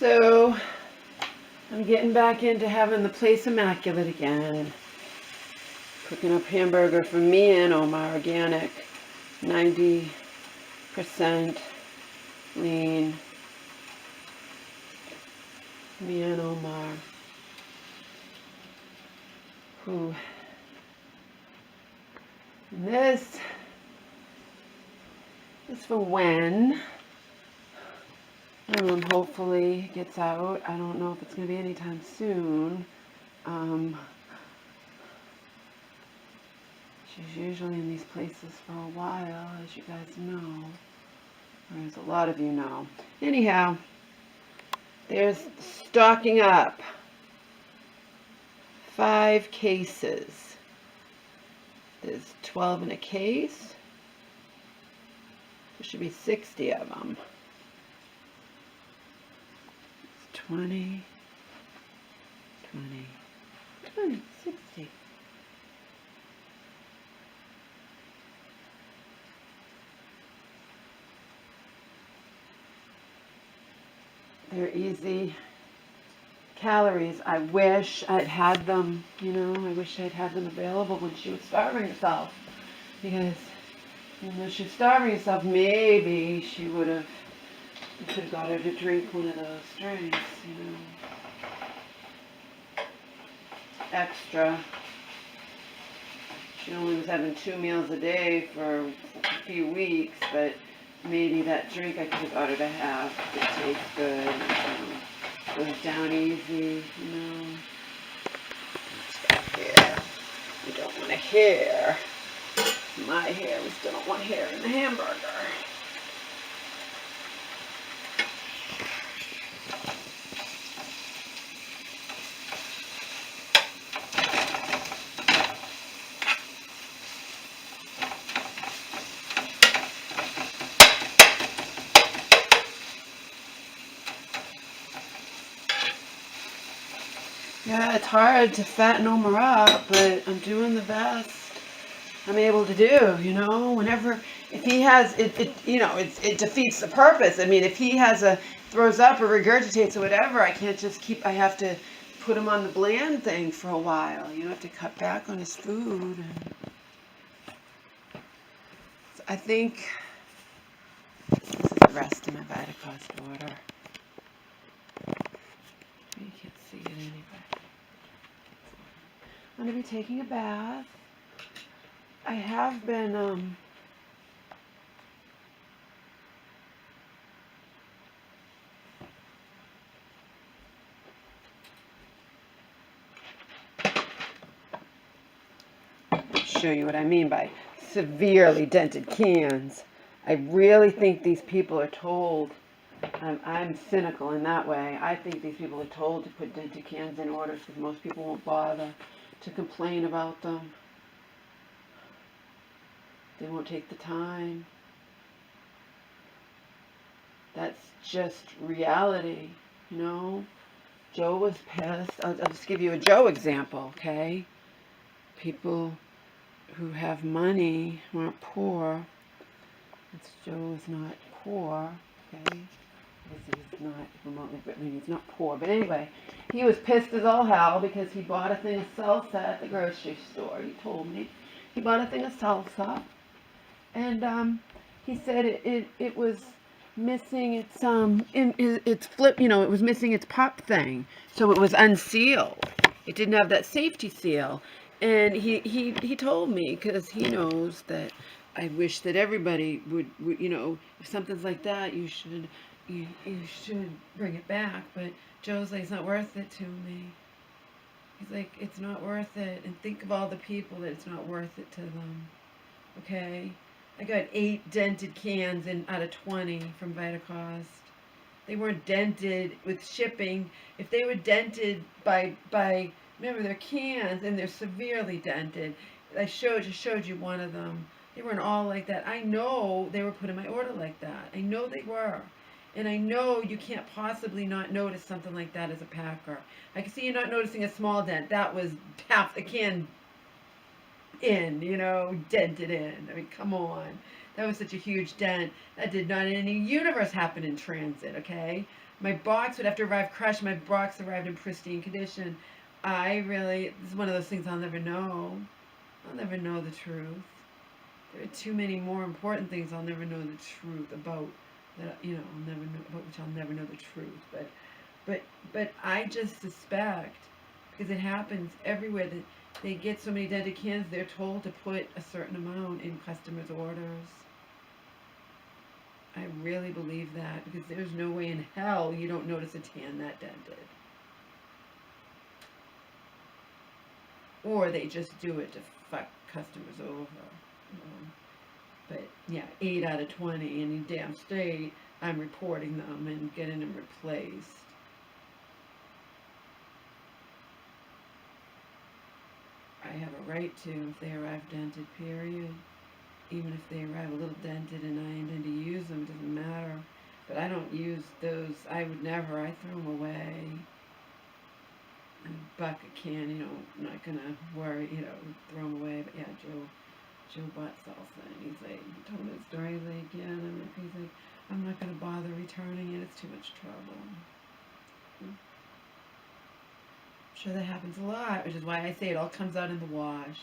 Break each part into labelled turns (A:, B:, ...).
A: So I'm getting back into having the place immaculate again. Cooking up hamburger for me and Omar, organic, 90% lean. Me and Omar, who this is for when hopefully gets out. I don't know if it's going to be anytime soon. She's usually in these places for a while, as you guys know, or as a lot of you know. Anyhow, there's stocking up 5 cases. There's 12 in a case. There should be 60 of them. 20, 60. They're easy calories. I wish I'd had them, I wish I'd had them available when she was starving herself. Because when she was starving herself, maybe she would have, you could have got her to drink one of those drinks, Extra. She only was having 2 meals a day for a few weeks, but maybe that drink I could have got her to have. It tastes good, goes down easy, It's hair. We don't want a hair. My hair, we still don't want hair in the hamburger. Yeah, it's hard to fatten Omar up, but I'm doing the best I'm able to do, whenever, if he has, it defeats the purpose. I mean, if he throws up or regurgitates or whatever, I can't just I have to put him on the bland thing for a while. I have to cut back on his food. So I think this is the rest of my Vitacost water. You can't see it anyway. I'm going to be taking a bath. I have been, show you what I mean by severely dented cans. I really think these people are told, I'm cynical in that way, I think these people are told to put dented cans in orders because most people won't bother to complain about them. They won't take the time. That's just reality, Joe was pissed. I'll just give you a Joe example, okay? People who have money, who aren't poor. Joe is not poor, okay? He's not remotely, he's not poor. But anyway, he was pissed as all hell because he bought a thing of salsa at the grocery store. He told me. He bought a thing of salsa. And he said it was missing its flip, it was missing its pop thing, so it was unsealed. It didn't have that safety seal, and he told me, because he knows that I wish that everybody would if something's like that, you should bring it back. But Joe's like, it's not worth it to me. He's like, it's not worth it, and think of all the people that it's not worth it to them. Okay. I got 8 dented cans out of 20 from Vitacost. They weren't dented with shipping. If they were dented by remember, they're cans and they're severely dented. I just showed you one of them. They weren't all like that. I know they were put in my order like that. I know they were. And I know you can't possibly not notice something like that as a packer. I can see you're not noticing a small dent. That was half the can in, dented in. I mean, come on. That was such a huge dent. That did not in any universe happen in transit, okay? My box would have to arrive crushed. My box arrived in pristine condition. This is one of those things I'll never know. I'll never know the truth. There are too many more important things I'll never know the truth about, that, I'll never know, about which I'll never know the truth. But I just suspect, because it happens everywhere, that they get so many dented cans, they're told to put a certain amount in customers' orders. I really believe that, because there's no way in hell you don't notice a tan that dented. Or they just do it to fuck customers over. But yeah, 8 out of 20 in the damn state, I'm reporting them and getting them replaced. I have a right to, if they arrive dented, period. Even if they arrive a little dented and I intend to use them, it doesn't matter. But I don't use those. I would never. I throw them away. A bucket can, I'm not gonna worry, throw them away. But yeah, Joe bought salsa, and he told me the story. He's like, yeah, and he's like, I'm not gonna bother returning it. It's too much trouble. I'm sure that happens a lot, which is why I say it all comes out in the wash.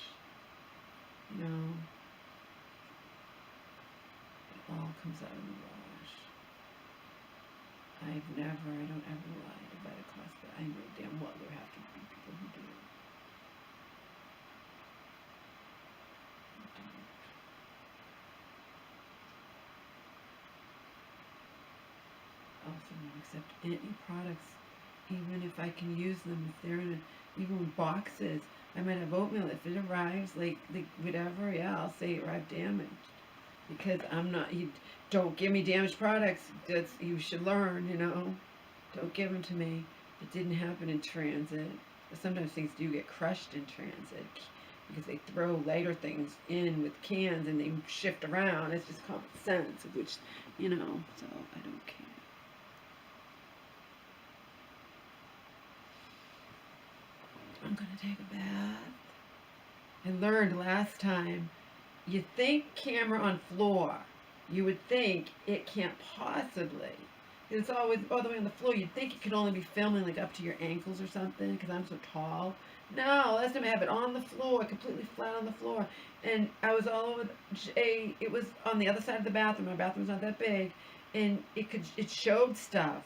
A: It all comes out in the wash. I don't ever lie to buy a cost, but I know damn well there have to be people who do. Also won't accept any products, even if I can use them, if they're in even boxes. I might have oatmeal, if it arrives, like whatever, yeah, I'll say it arrived damaged. Because you don't give me damaged products. You should learn, Don't give them to me. It didn't happen in transit. But sometimes things do get crushed in transit because they throw lighter things in with cans and they shift around. It's just common sense, of which, so I don't care. I'm going to take a bath. I learned last time, you think camera on floor, you would think it can't possibly. It's always all the way on the floor. You'd think it could only be filming like up to your ankles or something because I'm so tall. No, last time I have it on the floor, completely flat on the floor. And I was all over, it was on the other side of the bathroom. My bathroom's not that big. And it showed stuff.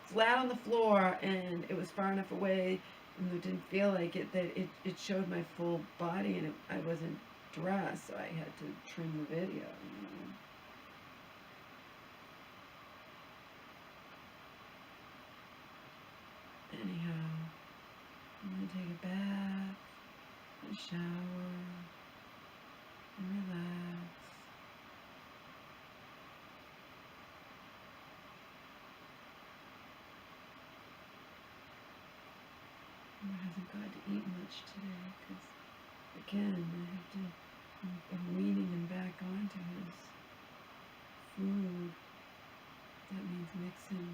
A: Flat on the floor, and it was far enough away, and it didn't feel like it, that it showed my full body, and I wasn't dressed, so I had to trim the video, Anyhow, I'm going to take a bath, a shower, and relax. I haven't got to eat much today, because, again, I'm weaning him back onto his food. That means mixing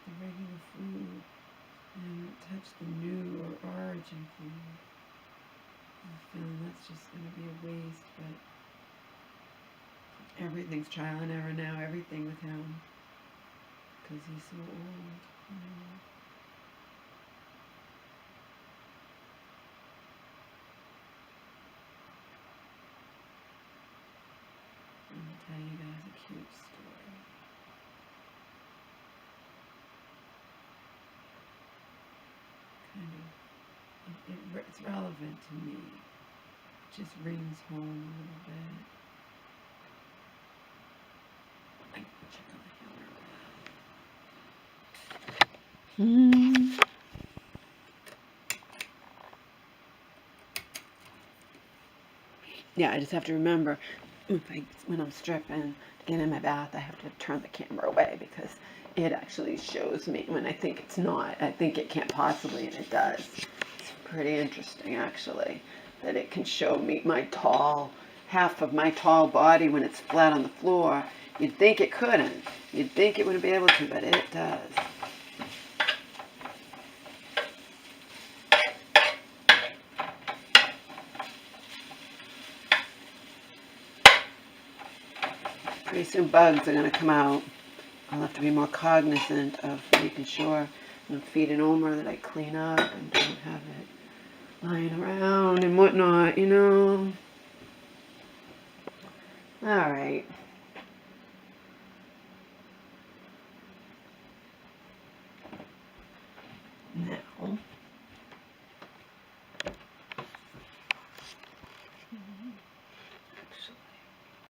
A: the regular food and touch the new or origin food. I'm feeling that's just going to be a waste, but everything's trial and error now, everything with him, because he's so old, I'm going to tell you guys a cute story. It's relevant to me. It just rings home a little bit. I can check on the camera. Yeah, I just have to remember when I'm stripping, getting in my bath, I have to turn the camera away because it actually shows me when I think it's not. I think it can't possibly, and it does. It's pretty interesting, actually, that it can show me half of my tall body when it's flat on the floor. You'd think it couldn't. You'd think it wouldn't be able to, but it does. Pretty soon bugs are going to come out. I'll have to be more cognizant of making sure when I'm feeding Omer that I clean up and don't have it lying around and whatnot, you know. Alright.